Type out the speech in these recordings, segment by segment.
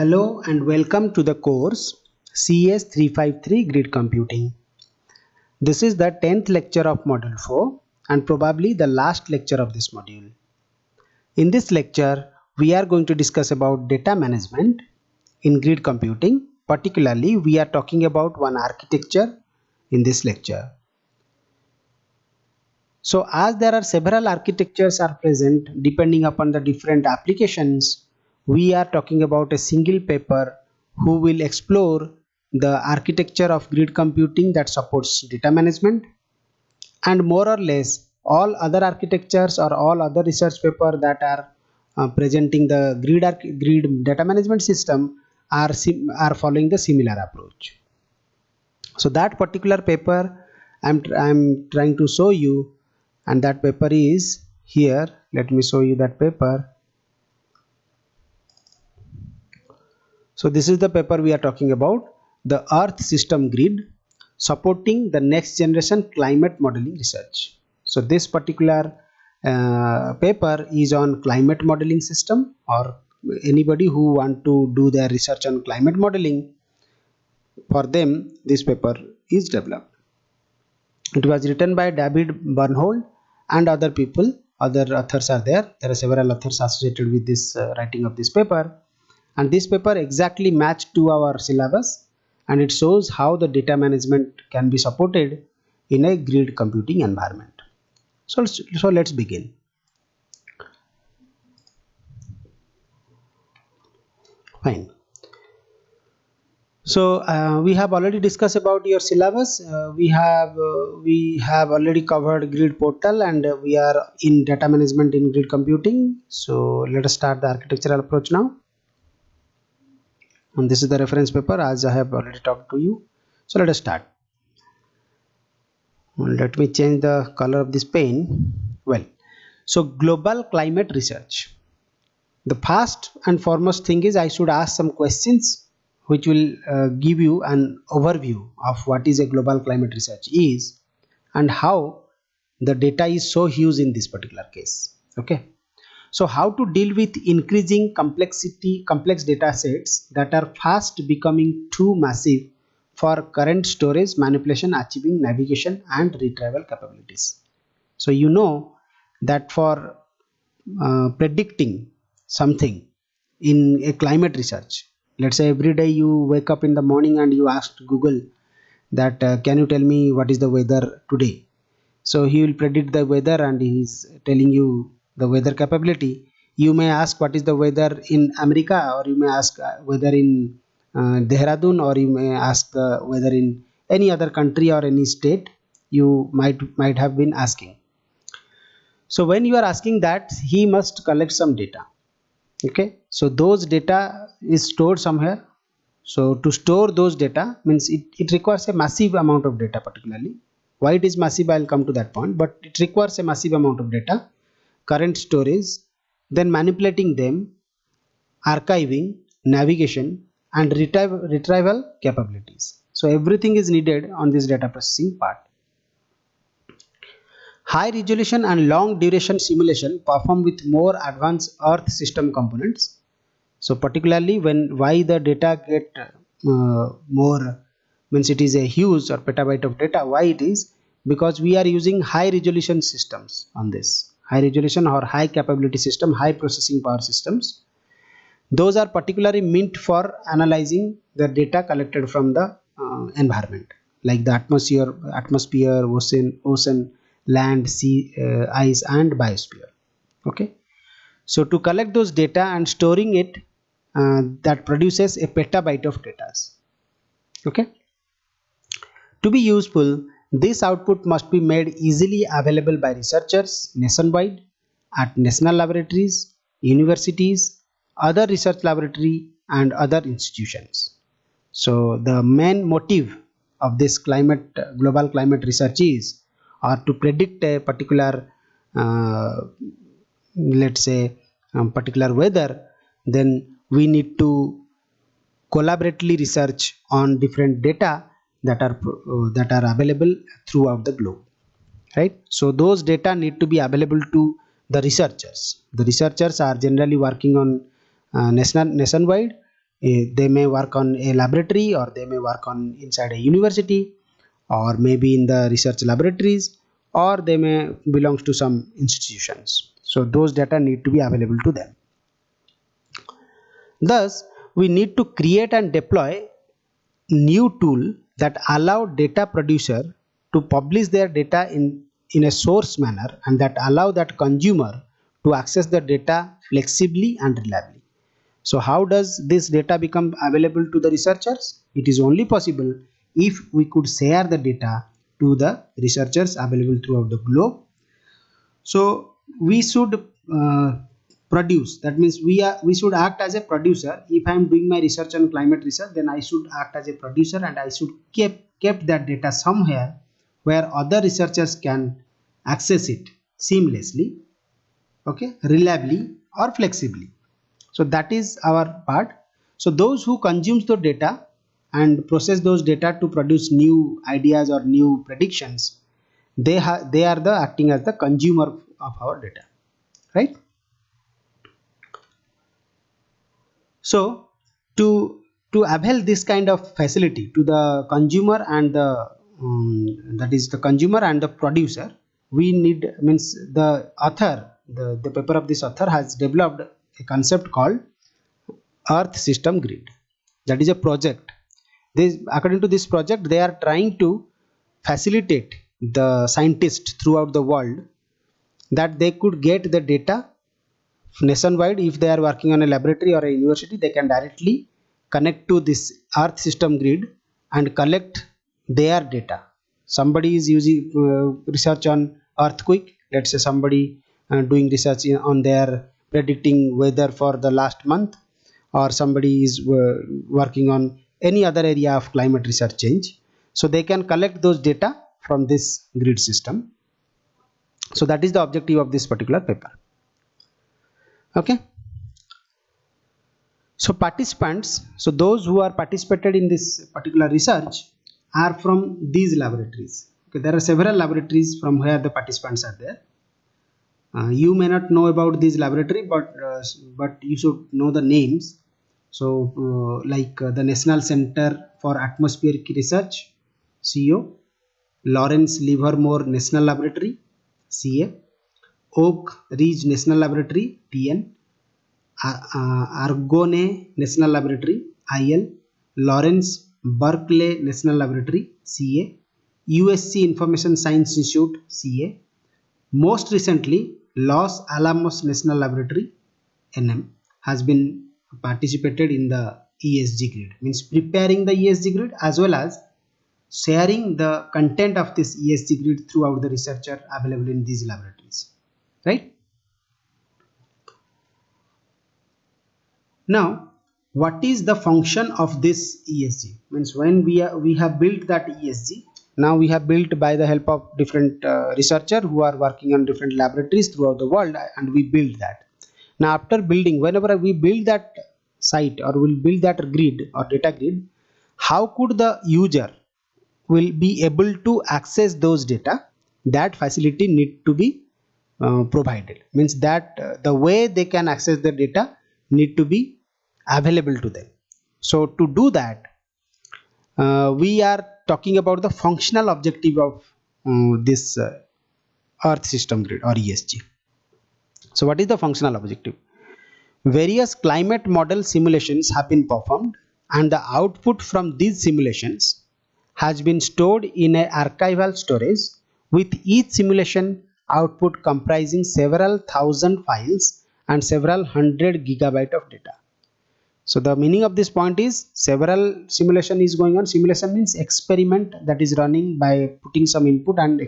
Hello and welcome to the course CS 353 Grid Computing. This is the 10th lecture of Module 4 and probably the last lecture of this module. In this lecture, we are going to discuss about data management in grid computing. Particularly, we are talking about one architecture in this lecture. So as there are several architectures are present depending upon the different applications, we are talking about a single paper who will explore the architecture of grid computing that supports data management, and more or less all other architectures or all other research paper that are presenting the grid data management system are following the similar approach. So that particular paper I'm trying to show you, and that paper is here. Let me show you that paper. So this is the paper we are talking about, the Earth System Grid supporting the next generation climate modeling research. So this particular paper is on climate modeling system, or anybody who want to do their research on climate modeling, for them this paper is developed. It was written by David Bernhold and other people. Other authors are there. There are several authors associated with this writing of this paper. And this paper exactly matched to our syllabus, and it shows how the data management can be supported in a grid computing environment. So let's begin. Fine. So we have already discussed about your syllabus. We have already covered grid portal, and we are in data management in grid computing. So let us start the architectural approach now. And this is the reference paper as I have already talked to you. So let us start. Let me change the color of this pen. Well, so global climate research. The first and foremost thing is I should ask some questions which will give you an overview of what is a global climate research is and how the data is so huge in this particular case. Okay. So how to deal with increasing complex data sets that are fast becoming too massive for current storage, manipulation, achieving navigation and retrieval capabilities. So you know that for predicting something in a climate research, let's say every day you wake up in the morning and you ask Google that can you tell me what is the weather today. So he will predict the weather and he is telling you the weather capability. You may ask what is the weather in America, or you may ask weather in Dehradun, or you may ask the weather in any other country or any state you might have been asking. So when you are asking that, he must collect some data. Okay, so those data is stored somewhere. So to store those data means it requires a massive amount of data. Particularly why it is massive, I'll come to that point, but it requires a massive amount of data, current storage, then manipulating them, archiving, navigation and retrieval capabilities. So everything is needed on this data processing part. High resolution and long duration simulation performed with more advanced Earth system components. So particularly why the data get more, means it is a huge or petabyte of data. Why it is? Because we are using high resolution systems on this. High resolution or high capability system, high processing power systems. Those are particularly meant for analyzing the data collected from the environment, like the atmosphere, ocean, land, sea, ice and biosphere. Okay. So to collect those data and storing it, that produces a petabyte of data. Okay. To be useful, this output must be made easily available by researchers nationwide, at national laboratories, universities, other research laboratory and other institutions. So the main motive of this global climate research is or to predict a particular let's say particular weather, then we need to collaboratively research on different data that are available throughout the globe, right? So those data need to be available to the researchers. The researchers are generally working on nationwide, They may work on a laboratory, or they may work on inside a university, or maybe in the research laboratories, or they may belong to some institutions. So those data need to be available to them. Thus, we need to create and deploy new tool that allow data producer to publish their data in a source manner, and that allow that consumer to access the data flexibly and reliably. So how does this data become available to the researchers? It is only possible if we could share the data to the researchers available throughout the globe. So we should produce, that means we should act as a producer. If I am doing my research on climate research, then I should act as a producer, and I should kept that data somewhere where other researchers can access it seamlessly, okay, reliably or flexibly. So that is our part. So those who consumes the data and process those data to produce new ideas or new predictions, they are the acting as the consumer of our data, right? So to avail this kind of facility to the consumer and the that is the consumer and the producer, we need, means the author, the paper of this author has developed a concept called Earth System Grid. That is a project. According to this project, they are trying to facilitate the scientists throughout the world that they could get the data nationwide. If they are working on a laboratory or a university, they can directly connect to this Earth System Grid and collect their data. Somebody is using research on earthquake. Let's say somebody doing research on their predicting weather for the last month, or somebody is working on any other area of climate research change. So they can collect those data from this grid system. So that is the objective of this particular paper. Okay. So participants, so those who are participated in this particular research are from these laboratories. Okay, there are several laboratories from where the participants are there. You may not know about this laboratory, but you should know the names. So like the National Center for Atmospheric Research, CO, Lawrence Livermore National Laboratory, CA, Oak Ridge National Laboratory, TN, Argonne National Laboratory, IL, Lawrence Berkeley National Laboratory, CA, USC Information Science Institute, CA, most recently Los Alamos National Laboratory, NM, has been participated in the ESG grid, means preparing the ESG grid as well as sharing the content of this ESG grid throughout the researcher available in these laboratories, right? Now, what is the function of this ESG? Means when we have built that ESG, now we have built by the help of different researchers who are working on different laboratories throughout the world, and we build that. Now after building, whenever we build that site or will build that grid or data grid, how could the user will be able to access those data? That facility need to be provided, means that the way they can access the data need to be available to them. So to do that, we are talking about the functional objective of this Earth System Grid or ESG. So what is the functional objective? Various climate model simulations have been performed, and the output from these simulations has been stored in an archival storage, with each simulation output comprising several thousand files and several hundred gigabytes of data. So the meaning of this point is several simulation is going on. Simulation means experiment that is running by putting some input and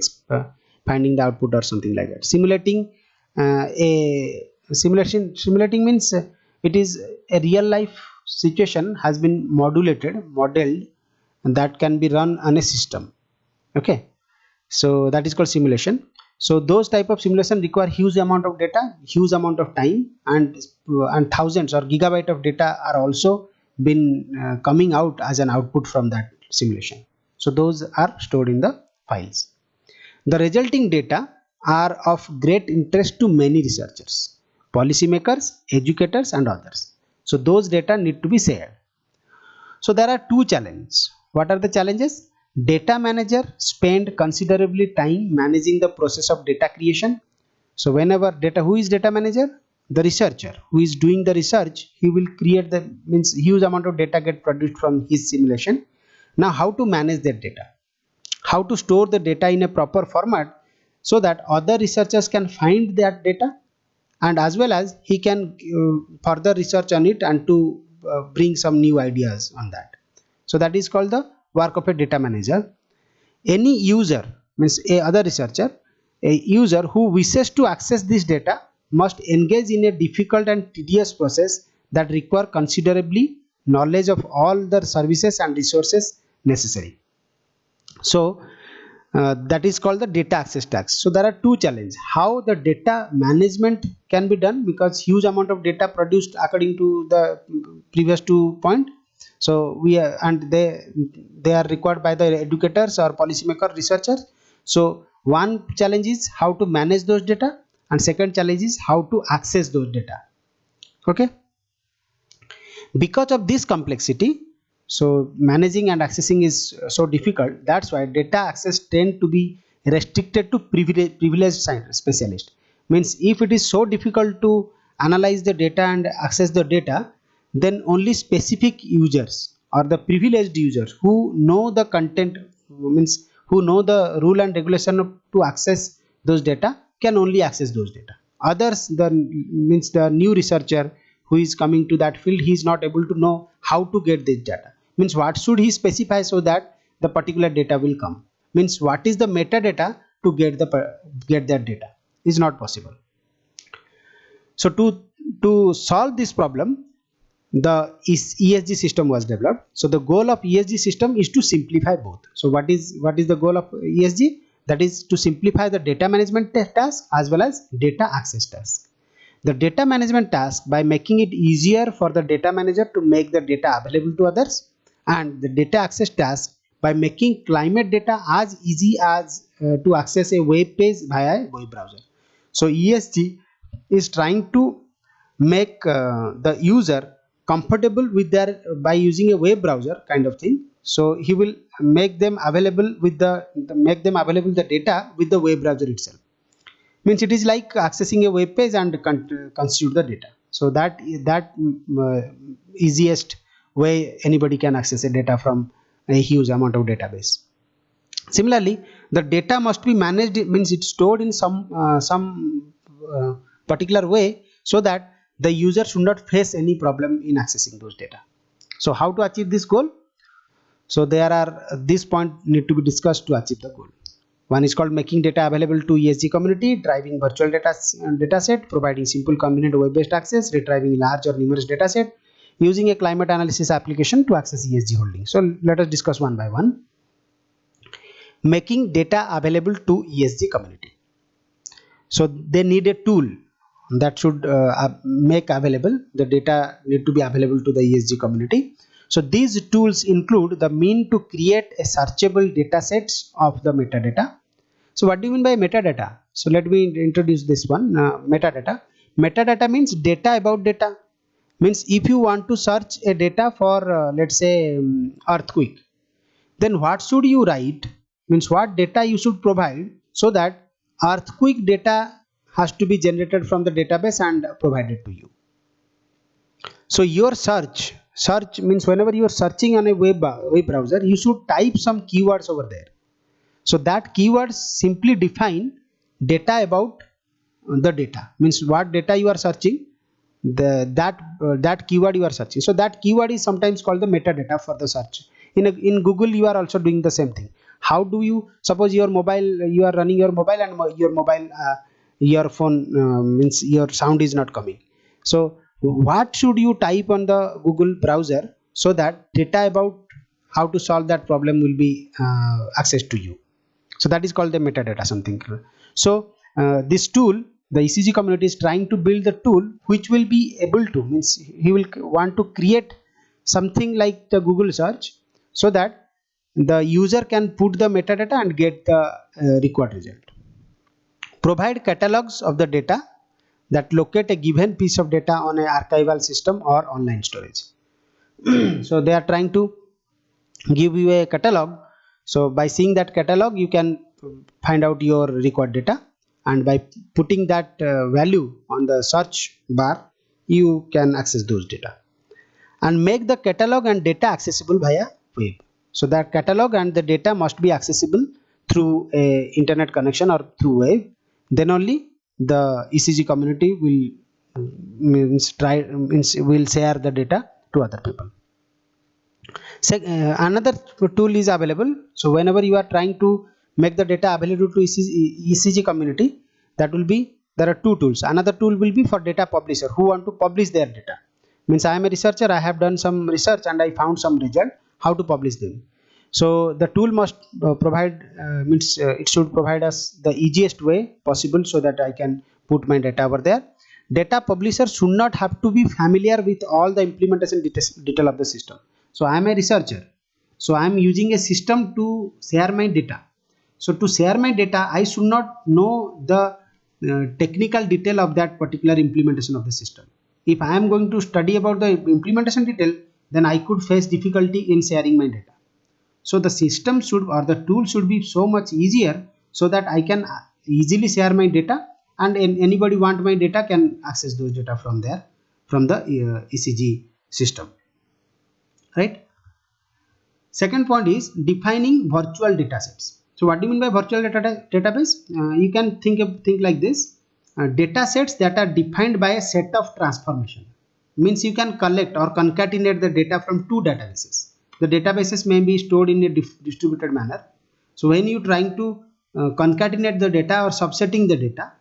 finding the output or something like that. Simulating simulating means it is a real life situation has been modeled, and that can be run on a system. Okay, so that is called simulation. So those type of simulation require huge amount of data, huge amount of time, and thousands or gigabyte of data are also been coming out as an output from that simulation. So those are stored in the files. The resulting data are of great interest to many researchers, policymakers, educators, and others. So those data need to be shared. So there are two challenges. What are the challenges? Data manager spend considerably time managing the process of data creation. So whenever who is data manager? The researcher who is doing the research, he will create the means huge amount of data get produced from his simulation. Now how to manage that data? How to store the data in a proper format so that other researchers can find that data, and as well as he can further research on it and to bring some new ideas on that. So that is called the work of a data manager. Any user, means a other researcher, a user who wishes to access this data must engage in a difficult and tedious process that require considerably knowledge of all the services and resources necessary. So that is called the data access tax. So there are two challenges: how the data management can be done, because huge amount of data produced according to the previous 2 point. So we are, and they are required by the educators or policymaker researchers. So one challenge is how to manage those data, and second challenge is how to access those data. Okay. Because of this complexity, so managing and accessing is so difficult, that's why data access tend to be restricted to privileged specialist. Means if it is so difficult to analyze the data and access the data, then only specific users or the privileged users who know the content, means who know the rule and regulation to access those data, can only access those data. Others, the means the new researcher who is coming to that field, he is not able to know how to get this data. Means what should he specify so that the particular data will come? Means what is the metadata to get that data is not possible. So to solve this problem, the ESG system was developed. So the goal of ESG system is to simplify both. So what is the goal of ESG? That is to simplify the data management task as well as data access task. The data management task by making it easier for the data manager to make the data available to others, and the data access task by making climate data as easy as to access a web page via a web browser. So ESG is trying to make the user comfortable with their by using a web browser kind of thing. So he will make them available with the data with the web browser itself. Means it is like accessing a web page and constitute the data. So easiest way anybody can access a data from a huge amount of database. Similarly, the data must be managed, means it's stored in some particular way so that the user should not face any problem in accessing those data. So how to achieve this goal? So there are this point need to be discussed to achieve the goal. One is called making data available to ESG community, driving virtual data set, providing simple convenient web-based access, retrieving large or numerous data set, using a climate analysis application to access ESG holdings. So let us discuss one by one. Making data available to ESG community. So they need a tool that should make available the data, need to be available to the ESG community. So these tools include the mean to create a searchable data sets of the metadata. So what do you mean by metadata? So let me introduce this one. Metadata. Metadata means data about data. Means if you want to search a data for let's say earthquake, then what should you write? Means what data you should provide so that earthquake data has to be generated from the database and provided to you. So your search means whenever you are searching on a web browser, you should type some keywords over there. So that keywords simply define data about the data. Means what data you are searching, that keyword you are searching. So that keyword is sometimes called the metadata for the search. In Google you are also doing the same thing. How do you, suppose your mobile, you are running your mobile and your mobile earphone means your sound is not coming. So what should you type on the Google browser so that data about how to solve that problem will be accessed to you? So that is called the metadata something. So this tool, the ECG community is trying to build the tool which will be able to, means he will want to create something like the Google search so that the user can put the metadata and get the required result. Provide catalogs of the data that locate a given piece of data on an archival system or online storage. So they are trying to give you a catalog. So by seeing that catalog you can find out your required data, and by putting that value on the search bar you can access those data, and make the catalog and data accessible via web. So that catalog and the data must be accessible through a internet connection or through web. Then only the ECG community will share the data to other people. Another tool is available. So whenever you are trying to make the data available to ECG community, that will be, there are two tools. Another tool will be for data publisher who want to publish their data. Means I am a researcher, I have done some research and I found some result, how to publish them. So the tool must provide it should provide us the easiest way possible so that I can put my data over there. Data publisher should not have to be familiar with all the implementation detail of the system. So I am a researcher, so I am using a system to share my data. So to share my data I should not know the technical detail of that particular implementation of the system. If I am going to study about the implementation detail, then I could face difficulty in sharing my data. So the system should, or the tool should be so much easier so that I can easily share my data, and anybody want my data can access those data from there, from the ECG system, right? Second point is defining virtual datasets. So what do you mean by virtual database? You can think like this: datasets that are defined by a set of transformation. Means you can collect or concatenate the data from two databases. The databases may be stored in a distributed manner. So when you trying to concatenate the data or subsetting the data,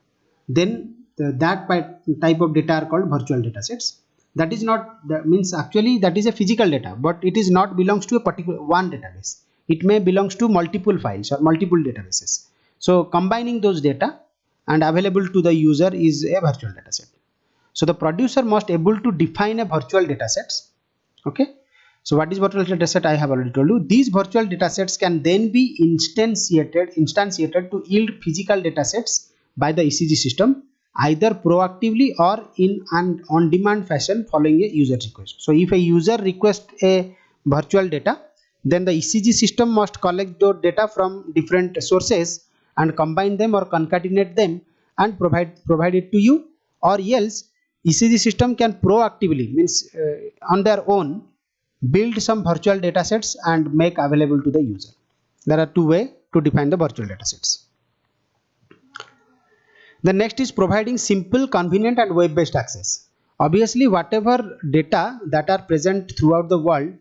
then that type of data are called virtual datasets. That is not, that means actually that is a physical data, but it is not belongs to a particular one database. It may belongs to multiple files or multiple databases. So combining those data and available to the user is a virtual dataset. So the producer must able to define a virtual datasets. Okay. So what is virtual dataset? I have already told you. These virtual datasets can then be instantiated to yield physical datasets by the ECG system, either proactively or in an on-demand fashion following a user request. So if a user requests a virtual data, then the ECG system must collect the data from different sources and combine them or concatenate them and provide it to you, or else ECG system can proactively, means on their own, build some virtual datasets and make available to the user. There are two ways to define the virtual datasets. The next is providing simple, convenient and web-based access. Obviously, whatever data that are present throughout the world,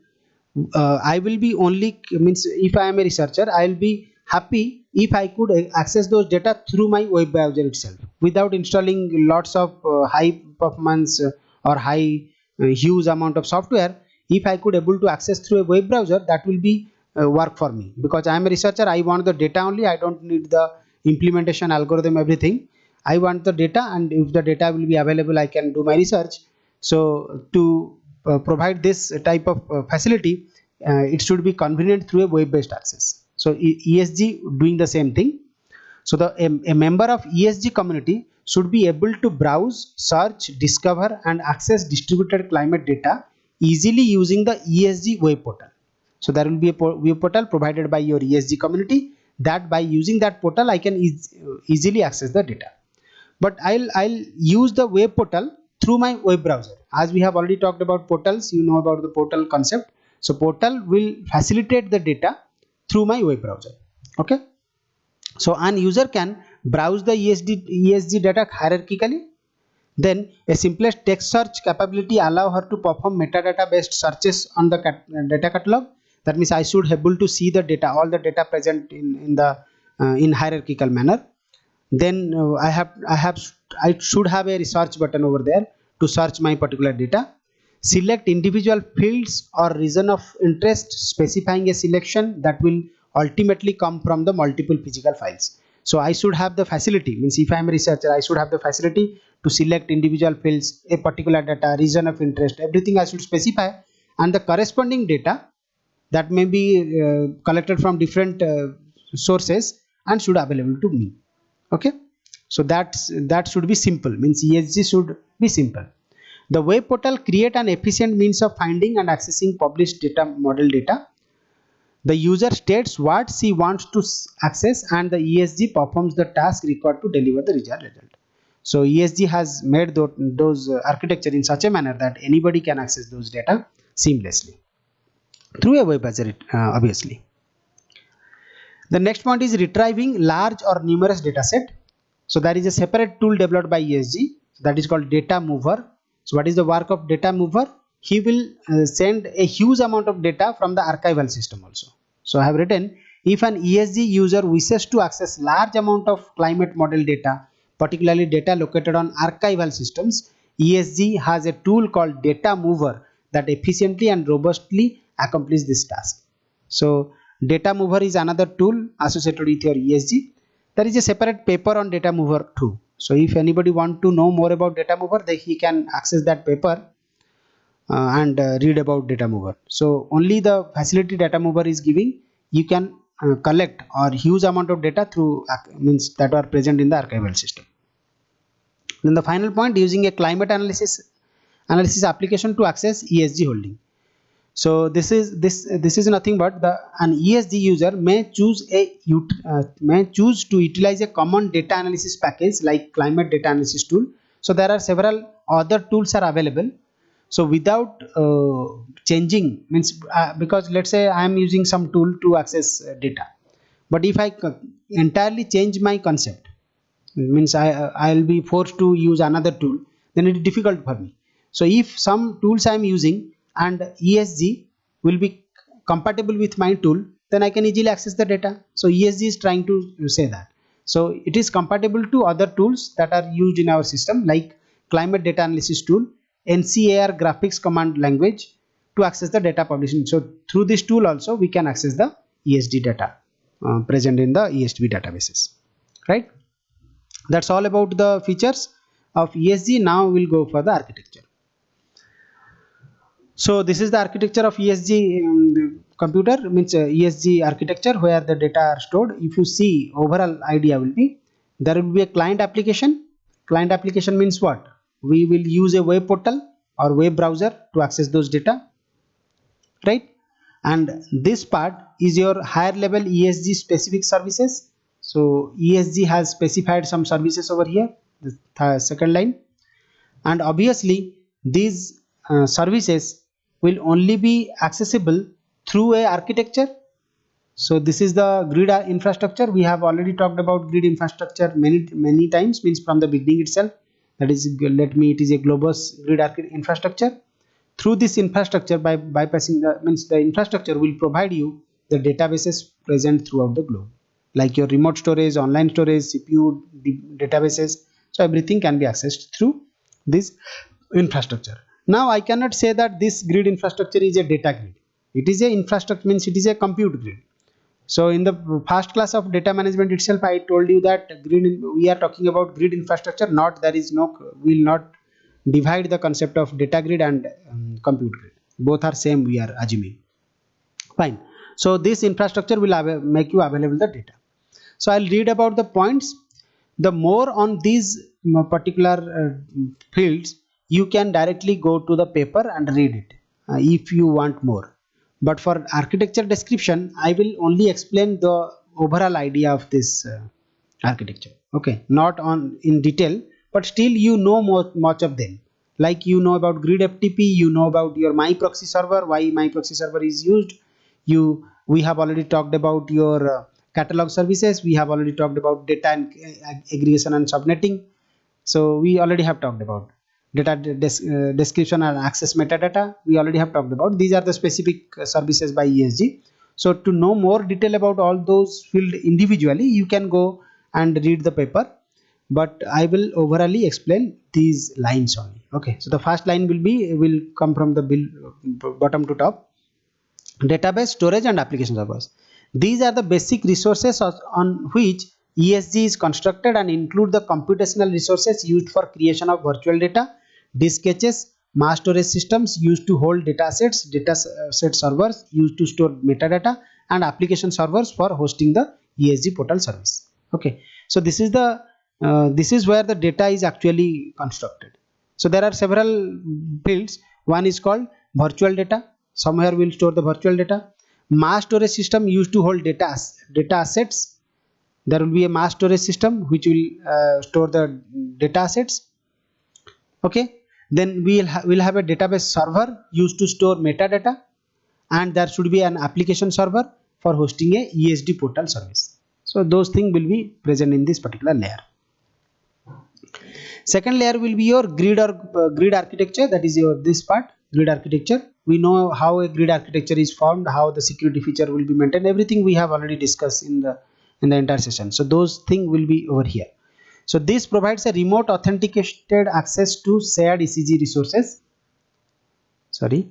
I will be only, means if I am a researcher, I will be happy if I could access those data through my web browser itself without installing lots of high performance or high huge amount of software. If I could able to access through a web browser, that will be work for me, because I am a researcher. I want the data only. I don't need the implementation, algorithm, everything. I want the data, and if the data will be available, I can do my research. So to provide this type of facility, it should be convenient through a web-based access. So ESG doing the same thing. So a member of ESG community should be able to browse, search, discover and access distributed climate data easily using the ESG web portal. So there will be a web portal provided by your ESG community, that by using that portal I can easily access the data. But I'll use the web portal through my web browser. As we have already talked about portals, you know about the portal concept. So portal will facilitate the data through my web browser. Okay. So an user can browse the ESG data hierarchically. Then a simplest text search capability allow her to perform metadata based searches on the data catalog. That means I should able to see the data, all the data present in hierarchical manner. Then I should have a research button over there to search my particular data. Select individual fields or region of interest, specifying a selection that will ultimately come from the multiple physical files. So I should have the facility, means if I am a researcher, I should have the facility to select individual fields, a particular data, region of interest, everything I should specify, and the corresponding data that may be collected from different sources and should available to me. Okay. So that should be simple, means ESG should be simple. The web portal create an efficient means of finding and accessing published data model data. The user states what she wants to access and the ESG performs the task required to deliver the result. So ESG has made those architecture in such a manner that anybody can access those data seamlessly through a web browser, obviously. The next point is retrieving large or numerous data set. So there is a separate tool developed by ESG that is called data mover. So what is the work of data mover? He will send a huge amount of data from the archival system also. So I have written, if an ESG user wishes to access large amount of climate model data, particularly data located on archival systems, ESG has a tool called data mover that efficiently and robustly accomplishes this task. So data mover is another tool associated with your ESG. There is a separate paper on data mover too. So if anybody want to know more about data mover, he can access that paper and read about data mover. So only the facility data mover is giving, you can collect or huge amount of data through means that are present in the archival system. Then the final point, using a climate analysis application to access ESG holding. So this is nothing but an ESG user may choose to utilize a common data analysis package like climate data analysis tool. So there are several other tools are available. So without changing, means because let's say I am using some tool to access data, but if I entirely change my concept, means I'll be forced to use another tool, then it is difficult for me. So if some tools I am using and ESG will be compatible with my tool, then I can easily access the data. So ESG is trying to say that. So it is compatible to other tools that are used in our system like climate data analysis tool, NCAR graphics command language to access the data publishing. So through this tool also we can access the ESG data present in the ESB databases, right? That's all about the features of ESG. Now we'll go for the architecture. So this is the architecture of ESG computer, means ESG architecture where the data are stored. If you see, overall idea will be, there will be a client application. Client application means what? We will use a web portal or web browser to access those data, right? And this part is your higher level ESG specific services. So ESG has specified some services over here, the second line, and obviously these services will only be accessible through a architecture. So this is the grid infrastructure. We have already talked about grid infrastructure many times, means from the beginning itself. That is, it is a globus grid infrastructure. Through this infrastructure, by bypassing the infrastructure will provide you the databases present throughout the globe, like your remote storage, online storage, CPU databases. So everything can be accessed through this infrastructure. Now I cannot say that this grid infrastructure is a data grid. It is a infrastructure, means it is a compute grid. So in the first class of data management itself, I told you that we are talking about grid infrastructure, we will not divide the concept of data grid and compute grid. Both are same, we are assuming. Fine. So this infrastructure will make you available the data. So I'll read about the points. The more on these particular fields, you can directly go to the paper and read it if you want more. But for architecture description, I will only explain the overall idea of this architecture. Okay, not in detail, but still you know much of them. Like you know about grid FTP, you know about your my proxy server, why my proxy server is used. We have already talked about your catalog services. We have already talked about data and aggregation and subnetting. So we already have talked about data description and access metadata. We already have talked about. These are the specific services by ESG. So to know more detail about all those fields individually, you can go and read the paper. But I will overally explain these lines only. Okay. So the first line will come from the bottom to top. Database, storage and application servers. These are the basic resources on which ESG is constructed and include the computational resources used for creation of virtual data, disk caches, mass storage systems used to hold data set servers used to store metadata, and application servers for hosting the ESG portal service. Okay, so this is where the data is actually constructed. So there are several fields. One is called virtual data. Somewhere we will store the virtual data. Mass storage system used to hold data assets. There will be a mass storage system which will store the data assets. Okay, then we'll have a database server used to store metadata, and there should be an application server for hosting a ESD portal service. So those things will be present in this particular layer. Second layer will be your grid architecture. That is your this part, grid architecture. We know how a grid architecture is formed, how the security feature will be maintained. Everything we have already discussed in the entire session. So those things will be over here. So this provides a remote authenticated access to shared ECG resources. Sorry.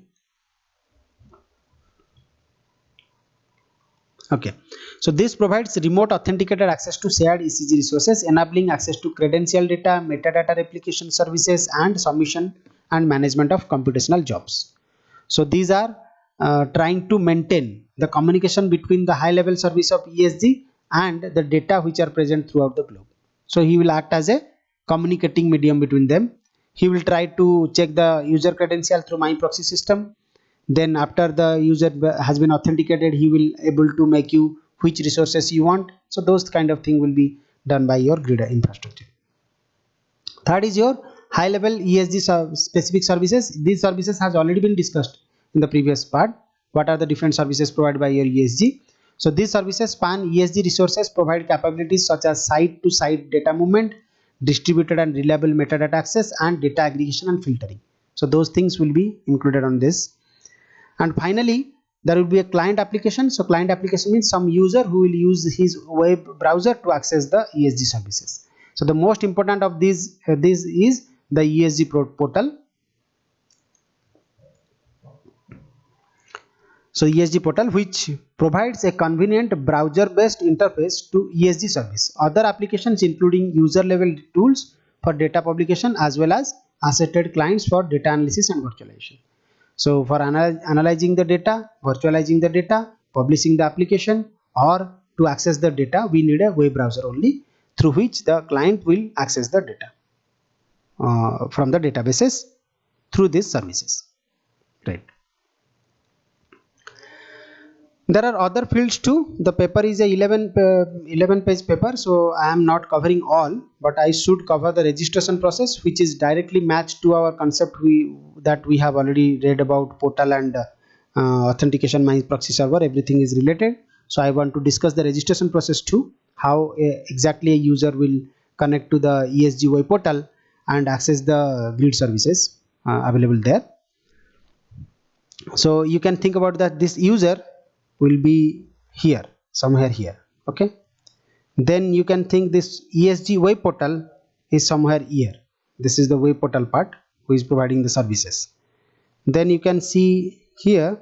Okay, so this provides remote authenticated access to shared ECG resources, enabling access to credential data, metadata replication services, and submission and management of computational jobs. So these are trying to maintain the communication between the high level service of ESG and the data which are present throughout the globe. So he will act as a communicating medium between them. He will try to check the user credential through my proxy system. Then after the user has been authenticated, he will able to make you which resources you want. So those kind of thing will be done by your grid infrastructure. Third is your high level ESG specific services. These services has already been discussed in the previous part. What are the different services provided by your ESG? So these services span ESG resources, provide capabilities such as site to site data movement, distributed and reliable metadata access, and data aggregation and filtering. So those things will be included on this. And finally, there will be a client application. So client application means some user who will use his web browser to access the ESG services. So the most important of these is the ESG portal. So ESG portal, which provides a convenient browser-based interface to ESG service. Other applications including user-level tools for data publication as well as asserted clients for data analysis and virtualization. So for analyzing the data, virtualizing the data, publishing the application, or to access the data, we need a web browser only through which the client will access the data from the databases through these services. Right. There are other fields too. The paper is a 11 page paper, so I am not covering all, but I should cover the registration process, which is directly matched to our concept that we have already read about portal and authentication my proxy server. Everything is related. So I want to discuss the registration process too, how exactly a user will connect to the ESG web portal and access the grid services available there. So you can think about that this user will be here, somewhere here. Okay, then you can think this ESG web portal is somewhere here. This is the web portal part who is providing the services. Then you can see here,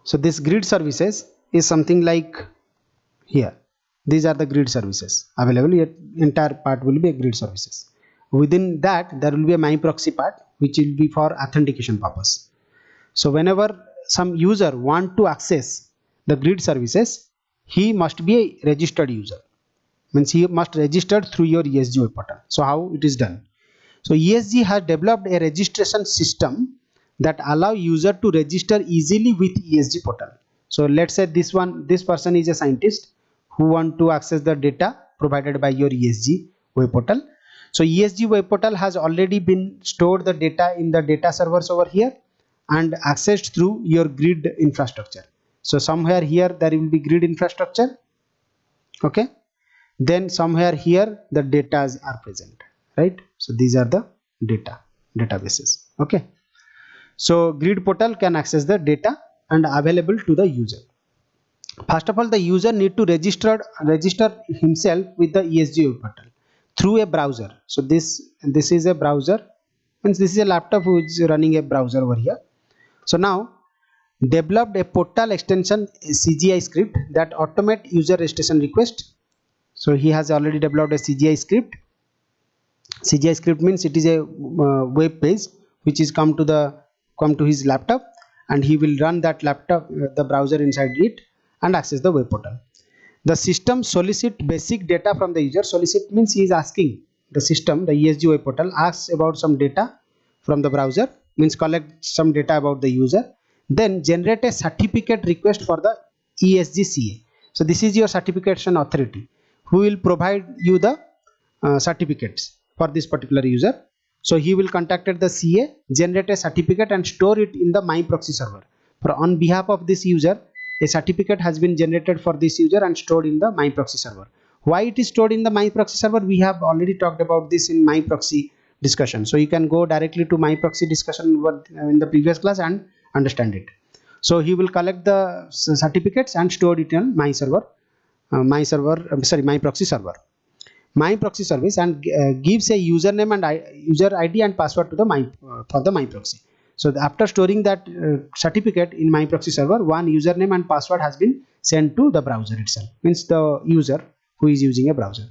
so this grid services is something like here. These are the grid services available. Your entire part will be a grid services. Within that there will be a my proxy part which will be for authentication purpose. So whenever some user want to access the grid services, he must be a registered user. Means he must register through your ESG web portal. So how it is done? So ESG has developed a registration system that allow user to register easily with ESG portal. So let's say this person is a scientist who want to access the data provided by your ESG web portal. So ESG web portal has already been stored the data in the data servers over here and accessed through your grid infrastructure. So somewhere here there will be grid infrastructure. Okay, then somewhere here the data are present, right? So these are the databases. Okay, so grid portal can access the data and available to the user. First of all, the user need to register himself with the ESG web portal through a browser. So this is a browser, means this is a laptop which is running a browser over here. So now developed a portal extension CGI script that automate user registration request. So he has already developed a CGI script. CGI script means it is a web page which is come to his laptop, and he will run that laptop the browser inside it and access the web portal. The system solicit basic data from the user. Solicit means he is asking the system, the ESG web portal asks about some data from the browser, means collect some data about the user, then generate a certificate request for the ESG-CA. So this is your certification authority who will provide you the certificates for this particular user. So he will contact the CA, generate a certificate and store it in the MyProxy server. For on behalf of this user, a certificate has been generated for this user and stored in the MyProxy server. Why it is stored in the MyProxy server? We have already talked about this in MyProxy discussion. So you can go directly to MyProxy discussion in the previous class and understand it. So he will collect the certificates and store it in MyProxy server. MyProxy service and gives a username and user ID and password to the for the MyProxy. So after storing that certificate in MyProxy server, one username and password has been sent to the browser itself, means the user who is using a browser.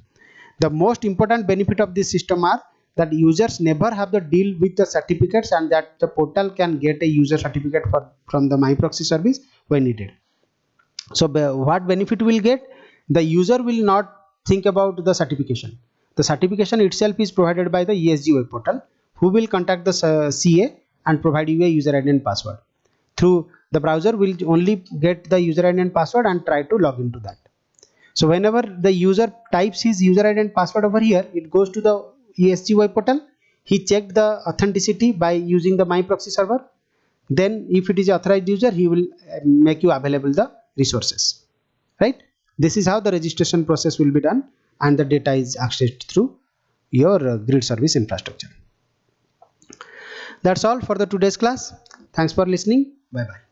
The most important benefit of this system are that users never have to deal with the certificates and that the portal can get a user certificate from the MyProxy service when needed. So what benefit will get? The user will not think about the certification. The certification itself is provided by the ESG web portal, who will contact the CA and provide you a user ID and password. Through the browser will only get the user ID and password and try to log into that. So whenever the user types his user ID and password over here, it goes to the ESG web portal. He checked the authenticity by using the MyProxy server. Then if it is authorized user, he will make you available the resources, right? This is how the registration process will be done and the data is accessed through your grid service infrastructure. That's all for the today's class. Thanks for listening. Bye bye.